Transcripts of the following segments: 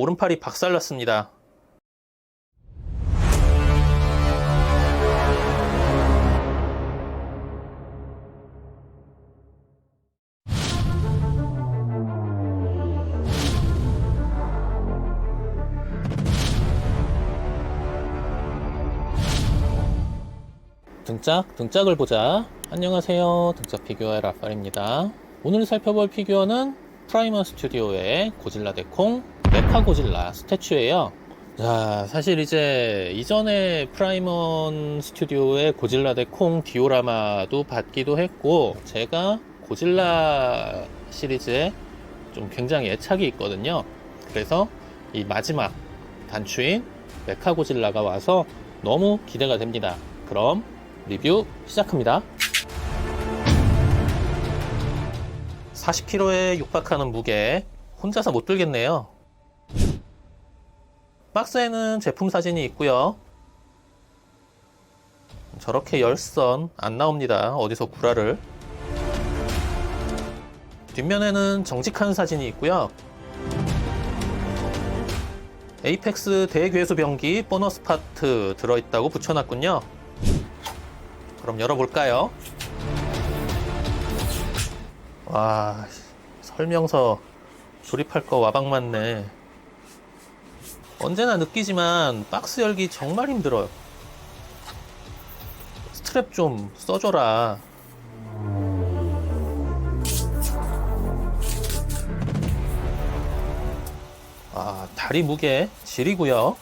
오른팔이 박살났습니다. 등짝을 보자. 안녕하세요, 등짝 피규어의 라팔입니다. 오늘 살펴볼 피규어는 프라이먼 스튜디오의 고질라 데콩 메카고질라 스태츄예요. 자, 사실 이제 이전에 프라이먼 스튜디오의 고질라 데콩 디오라마도 받기도 했고, 제가 고질라 시리즈에 좀 굉장히 애착이 있거든요. 그래서 이 마지막 단추인 메카고질라가 와서 너무 기대가 됩니다. 그럼 리뷰 시작합니다. 40kg에 육박하는 무게, 혼자서 못 들겠네요. 박스에는 제품 사진이 있고요. 저렇게 열선 안 나옵니다. 어디서 구라를. 뒷면에는 정직한 사진이 있고요. 에이펙스 대괴수 병기 보너스 파트 들어있다고 붙여놨군요. 그럼 열어볼까요? 와, 설명서 조립할 거 와박 많네. 언제나 느끼지만 박스 열기 정말 힘들어요. 스트랩 좀 써줘라. 다리 무게 질이고요.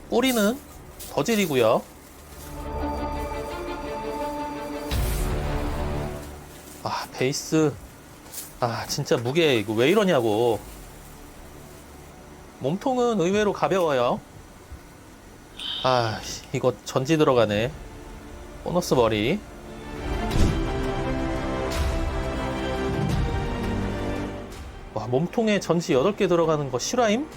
꼬리는 더 질이고요. 베이스, 진짜 무게 이거 왜 이러냐고. 몸통은 의외로 가벼워요. 이거 전지 들어가네. 보너스 머리. 와, 몸통에 전지 8개 들어가는 거 실화임?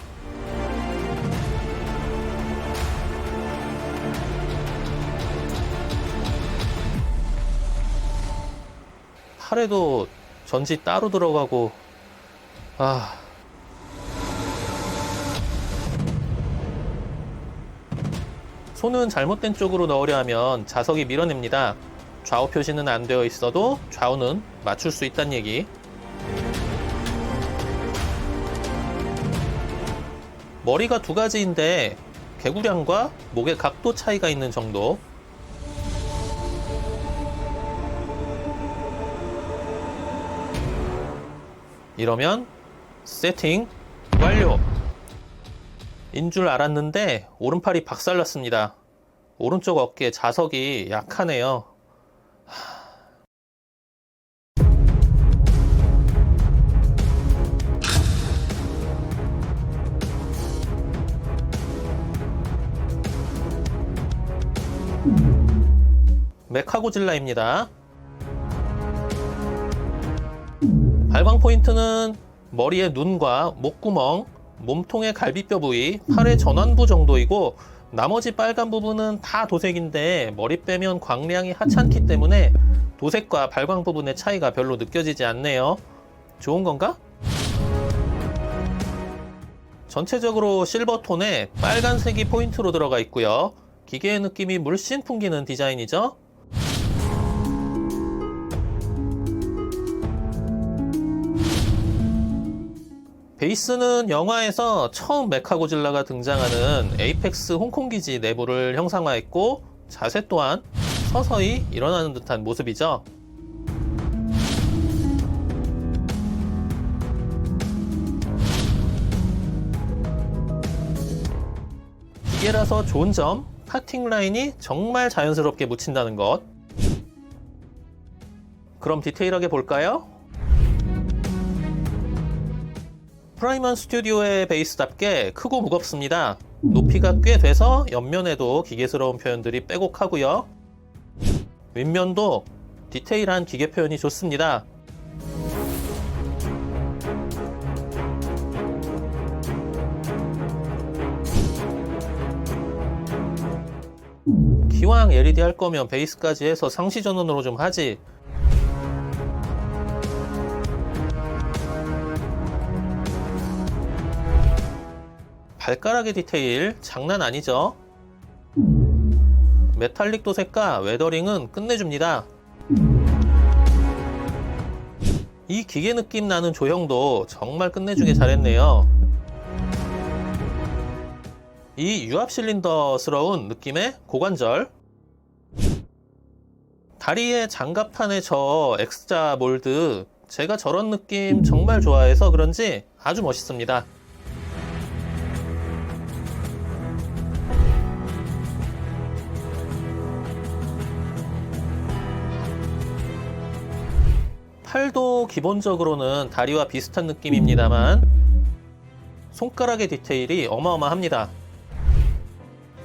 팔에도 전지 따로 들어가고. 손은 잘못된 쪽으로 넣으려 하면 자석이 밀어냅니다. 좌우 표시는 안 되어 있어도 좌우는 맞출 수 있다는 얘기. 머리가 두 가지인데 개구량과 목의 각도 차이가 있는 정도. 이러면 세팅 완료! 인 줄 알았는데 오른팔이 박살났습니다. 오른쪽 어깨 자석이 약하네요. 메카고질라입니다. 발광 포인트는 머리의 눈과 목구멍, 몸통의 갈비뼈 부위, 팔의 전완부 정도이고, 나머지 빨간 부분은 다 도색인데 머리 빼면 광량이 하찮기 때문에 도색과 발광 부분의 차이가 별로 느껴지지 않네요. 좋은 건가? 전체적으로 실버톤에 빨간색이 포인트로 들어가 있고요. 기계의 느낌이 물씬 풍기는 디자인이죠. 베이스는 영화에서 처음 메카고질라가 등장하는 에이펙스 홍콩기지 내부를 형상화했고, 자세 또한 서서히 일어나는 듯한 모습이죠. 기계라서 좋은 점, 파팅 라인이 정말 자연스럽게 묻힌다는 것. 그럼 디테일하게 볼까요? 프라이먼 스튜디오의 베이스답게 크고 무겁습니다. 높이가 꽤 돼서 옆면에도 기계스러운 표현들이 빼곡하고요. 윗면도 디테일한 기계 표현이 좋습니다. 기왕 LED 할 거면 베이스까지 해서 상시 전원으로 좀 하지. 발가락의 디테일 장난 아니죠? 메탈릭 도색과 웨더링은 끝내줍니다. 이 기계 느낌 나는 조형도 정말 끝내주게 잘했네요. 이 유압 실린더스러운 느낌의 고관절, 다리에 장갑판에 저 X자 몰드, 제가 저런 느낌 정말 좋아해서 그런지 아주 멋있습니다. 팔도 기본적으로는 다리와 비슷한 느낌입니다만 손가락의 디테일이 어마어마합니다.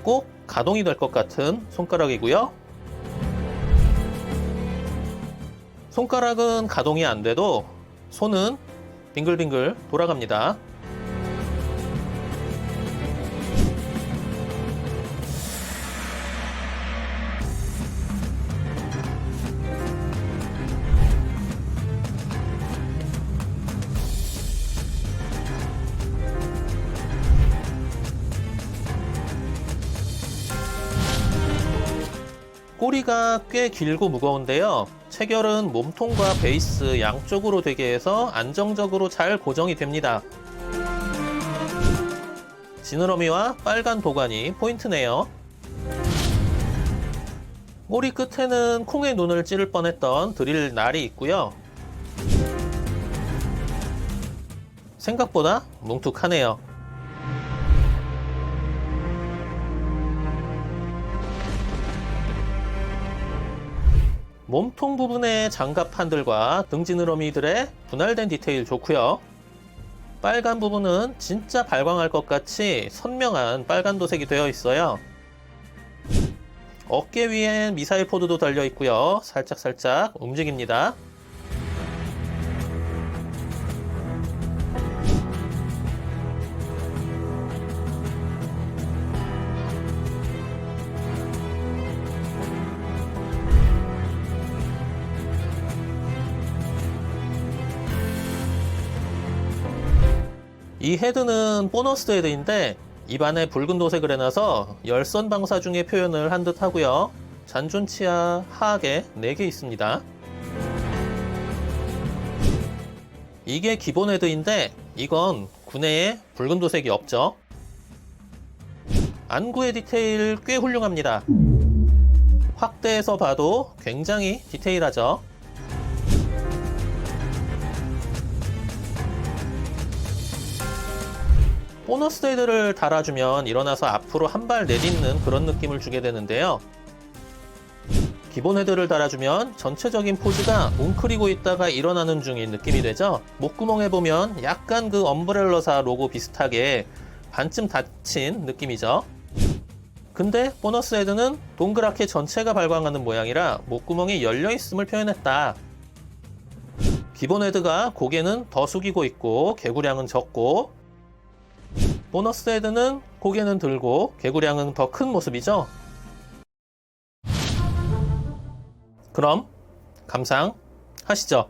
꼭 가동이 될 것 같은 손가락이고요. 손가락은 가동이 안 돼도 손은 빙글빙글 돌아갑니다. 꼬리가 꽤 길고 무거운데요. 체결은 몸통과 베이스 양쪽으로 되게 해서 안정적으로 잘 고정이 됩니다. 지느러미와 빨간 도관이 포인트네요. 꼬리 끝에는 콩의 눈을 찌를 뻔했던 드릴 날이 있고요. 생각보다 뭉툭하네요. 몸통 부분의 장갑 판들과 등 지느러미들의 분할된 디테일 좋고요. 빨간 부분은 진짜 발광할 것 같이 선명한 빨간 도색이 되어 있어요. 어깨 위엔 미사일 포드도 달려 있고요. 살짝살짝 움직입니다. 이 헤드는 보너스 헤드인데 입안에 붉은 도색을 해놔서 열선 방사 중의 표현을 한 듯 하고요. 잔존 치아 하악에 4개 있습니다. 이게 기본 헤드인데 이건 구내에 붉은 도색이 없죠. 안구의 디테일 꽤 훌륭합니다. 확대해서 봐도 굉장히 디테일하죠. 보너스 헤드를 달아주면 일어나서 앞으로 한 발 내딛는 그런 느낌을 주게 되는데요. 기본 헤드를 달아주면 전체적인 포즈가 웅크리고 있다가 일어나는 중인 느낌이 되죠. 목구멍에 보면 약간 그 엄브렐러사 로고 비슷하게 반쯤 닫힌 느낌이죠. 근데 보너스 헤드는 동그랗게 전체가 발광하는 모양이라 목구멍이 열려있음을 표현했다. 기본 헤드가 고개는 더 숙이고 있고 개구량은 적고, 보너스 헤드는 고개는 들고 개구량은 더 큰 모습이죠. 그럼 감상하시죠.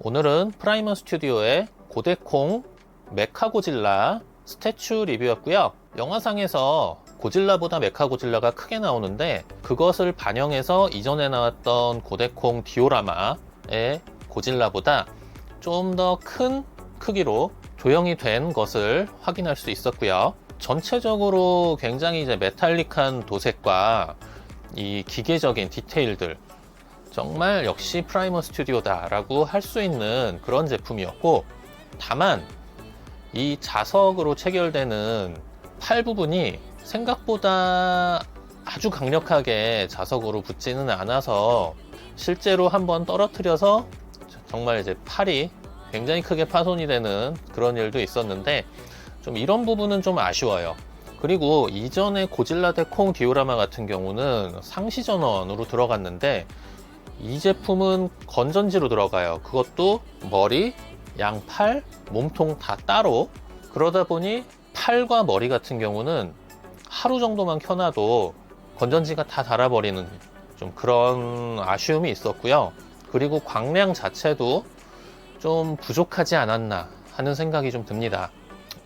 오늘은 프라이머 스튜디오의 고데콩 메카고질라 스태츄 리뷰였고요. 영화상에서 고질라보다 메카고질라가 크게 나오는데 그것을 반영해서 이전에 나왔던 고데콩 디오라마의 고질라보다 좀 더 큰 크기로 조형이 된 것을 확인할 수 있었고요. 전체적으로 굉장히 이제 메탈릭한 도색과 이 기계적인 디테일들, 정말 역시 프라이머 스튜디오다 라고 할 수 있는 그런 제품이었고, 다만 이 자석으로 체결되는 팔 부분이 생각보다 아주 강력하게 자석으로 붙지는 않아서 실제로 한번 떨어뜨려서 정말 이제 팔이 굉장히 크게 파손이 되는 그런 일도 있었는데, 좀 이런 부분은 좀 아쉬워요. 그리고 이전에 고질라 대 콩 디오라마 같은 경우는 상시 전원으로 들어갔는데 이 제품은 건전지로 들어가요. 그것도 머리, 양팔, 몸통 다 따로. 그러다 보니 팔과 머리 같은 경우는 하루 정도만 켜놔도 건전지가 다 닳아버리는 좀 그런 아쉬움이 있었고요. 그리고 광량 자체도 좀 부족하지 않았나 하는 생각이 좀 듭니다.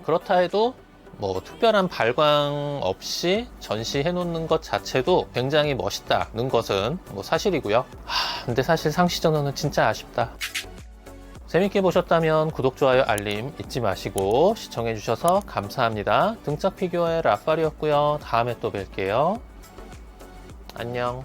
그렇다 해도 뭐 특별한 발광 없이 전시해 놓는 것 자체도 굉장히 멋있다는 것은 뭐 사실이고요. 근데 사실 상시 전원은 진짜 아쉽다. 재밌게 보셨다면 구독, 좋아요, 알림 잊지 마시고 시청해 주셔서 감사합니다. 등짝 피규어의 라팔이었고요. 다음에 또 뵐게요. 안녕.